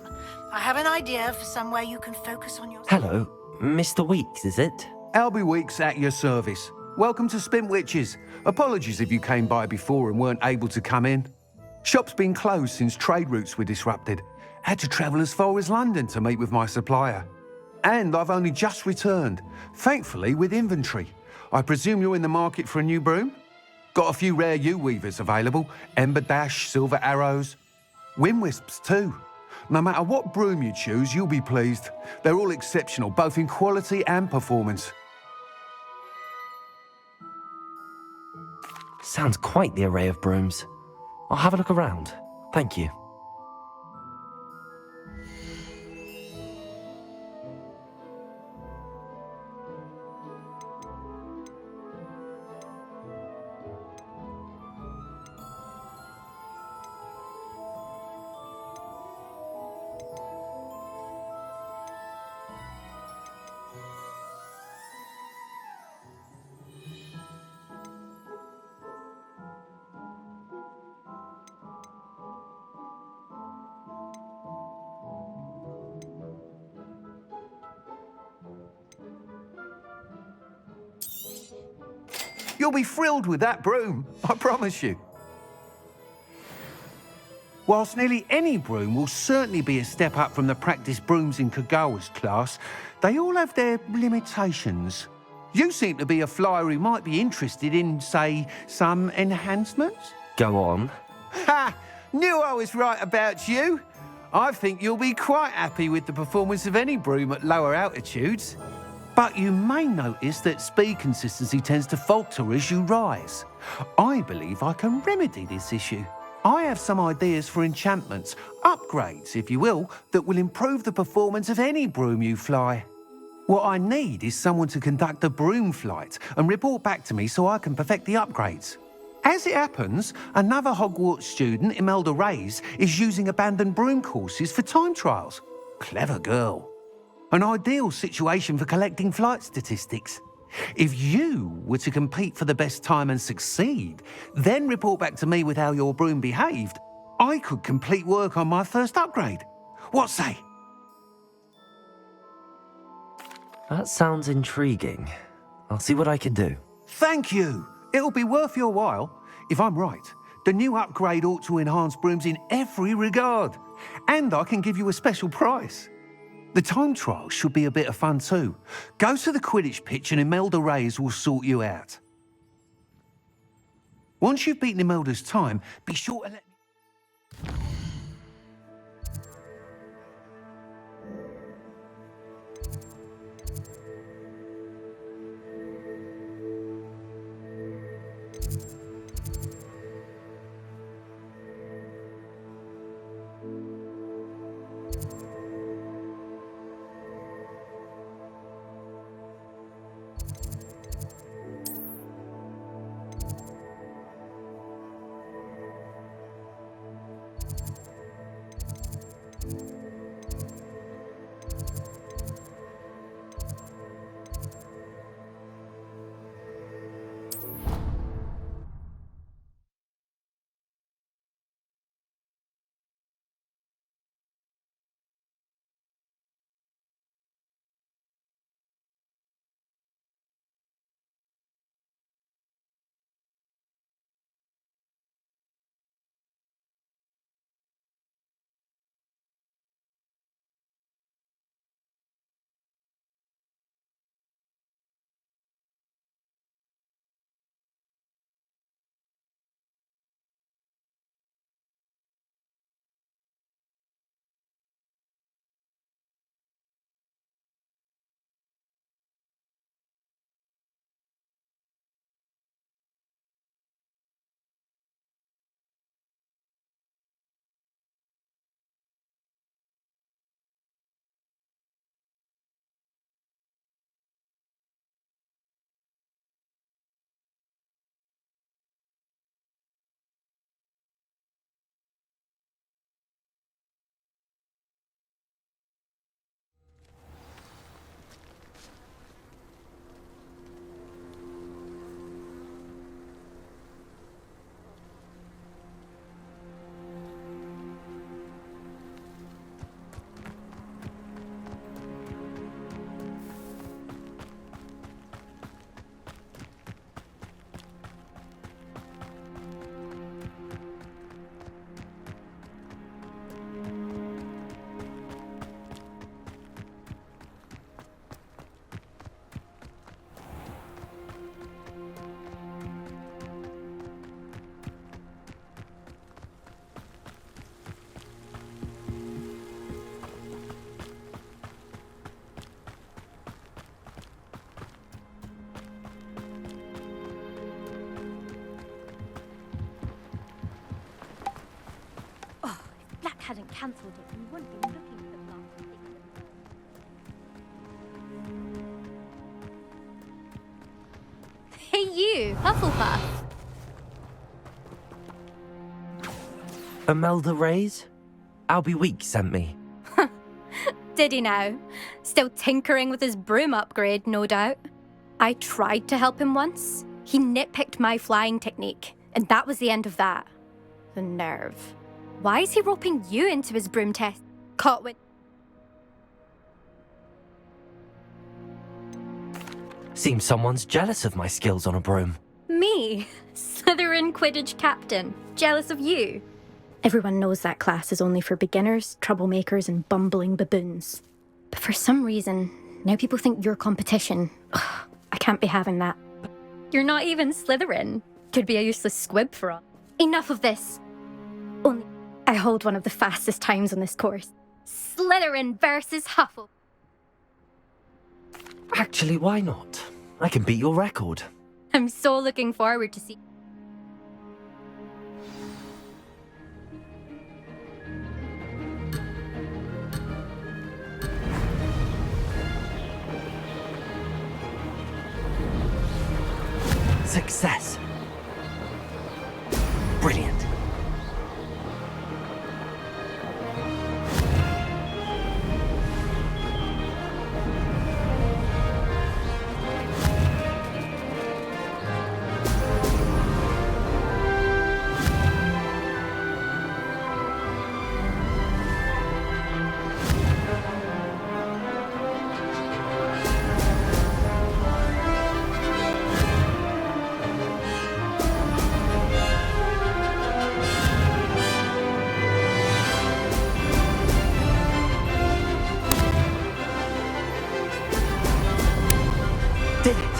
I have an idea for somewhere you can focus on your... Hello, Mr. Weeks, is it? Albie Weeks at your service. Welcome to Spintwitches. Apologies if you came by before and weren't able to come in. Shop's been closed since trade routes were disrupted. Had to travel as far as London to meet with my supplier. And I've only just returned, thankfully with inventory. I presume you're in the market for a new broom? Got a few rare U-weavers available. Ember Dash, Silver Arrows. Wind Wisps too. No matter what broom you choose, you'll be pleased. They're all exceptional, both in quality and performance. Sounds quite the array of brooms. I'll have a look around. Thank you. You'll be thrilled with that broom, I promise you. Whilst nearly any broom will certainly be a step up from the practice brooms in Kagawa's class, they all have their limitations. You seem to be a flyer who might be interested in, say, some enhancements? Go on. Ha! Knew I was right about you. I think you'll be quite happy with the performance of any broom at lower altitudes. But you may notice that speed consistency tends to falter as you rise. I believe I can remedy this issue. I have some ideas for enchantments, upgrades, if you will, that will improve the performance of any broom you fly. What I need is someone to conduct a broom flight and report back to me so I can perfect the upgrades. As it happens, another Hogwarts student, Imelda Reyes, is using abandoned broom courses for time trials. Clever girl. An ideal situation for collecting flight statistics. If you were to compete for the best time and succeed, then report back to me with how your broom behaved, I could complete work on my first upgrade. What say? That sounds intriguing. I'll see what I can do. Thank you. It'll be worth your while. If I'm right, the new upgrade ought to enhance brooms in every regard. And I can give you a special price. The time trial should be a bit of fun too. Go to the Quidditch pitch and Imelda Reyes will sort you out. Once you've beaten Imelda's time, be sure to let me... cancelled it, and you wouldn't be looking at the blasted thing. Hey you, Hufflepuff. Imelda Reyes? Albie Weeks sent me. Did he now? Still tinkering with his broom upgrade, no doubt. I tried to help him once. He nitpicked my flying technique, and that was the end of that. The nerve. Why is he roping you into his broom test? Caught with... Seems someone's jealous of my skills on a broom. Me? Slytherin Quidditch captain. Jealous of you? Everyone knows that class is only for beginners, troublemakers, and bumbling baboons. But for some reason, now people think you're competition. Ugh, I can't be having that. You're not even Slytherin. Could be a useless squib for all. Enough of this. Only I hold one of the fastest times on this course. Slytherin versus Huffle. Actually, why not? I can beat your record. I'm so looking forward to see. Success. Brilliant. Did it!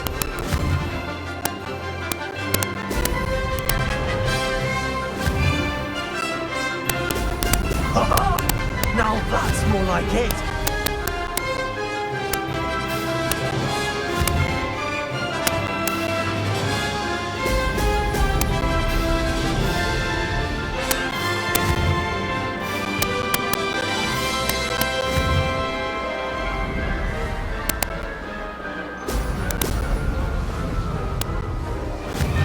Now that's more like it!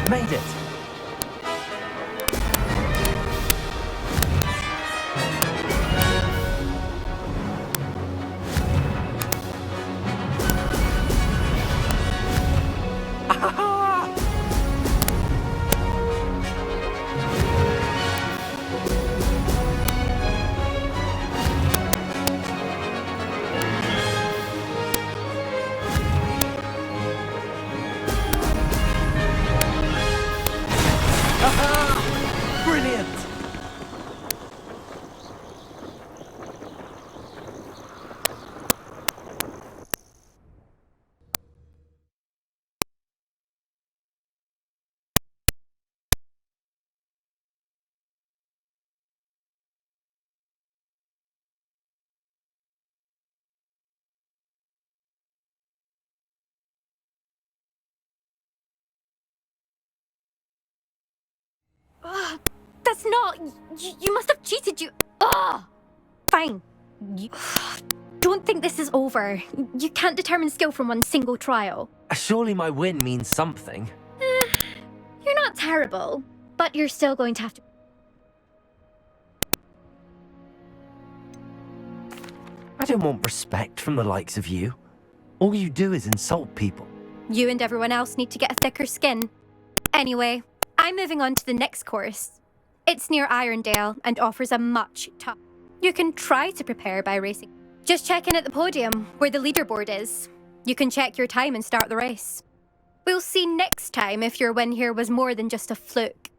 Made it! Brilliant! That's not... You must have cheated, you... Ugh! Fine. You... Don't think this is over. You can't determine skill from one single trial. Surely my win means something. You're not terrible, but you're still going to have to... I don't want respect from the likes of you. All you do is insult people. You and everyone else need to get a thicker skin. Anyway, I'm moving on to the next course. It's near Irondale and offers a much tough... You can try to prepare by racing. Just check in at the podium, where the leaderboard is. You can check your time and start the race. We'll see next time if your win here was more than just a fluke.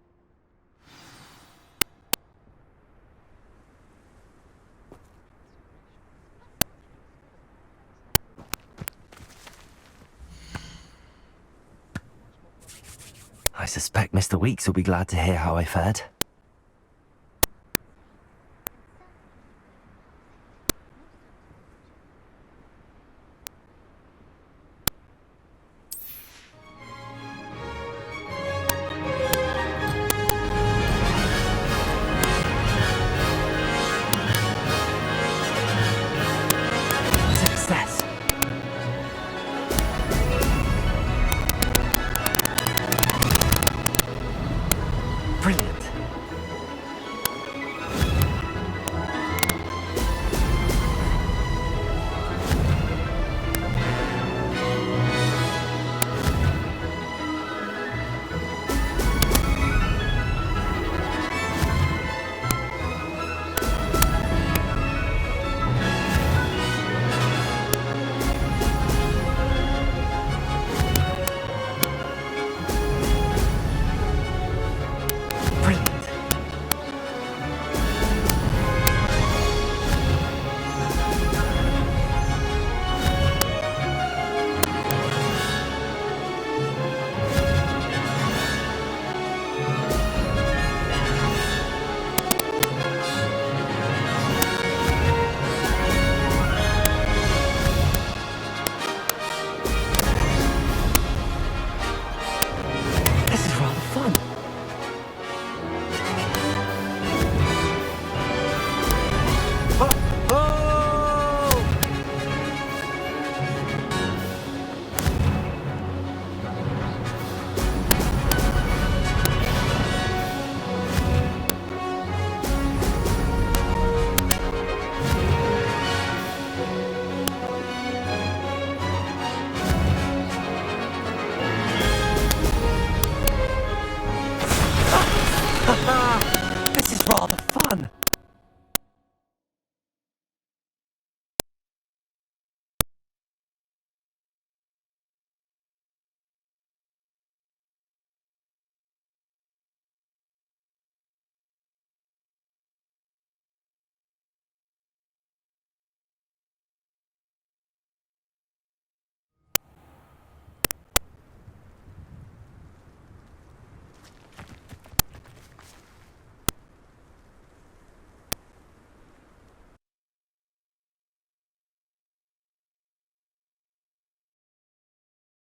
I suspect Mr. Weeks will be glad to hear how I fared.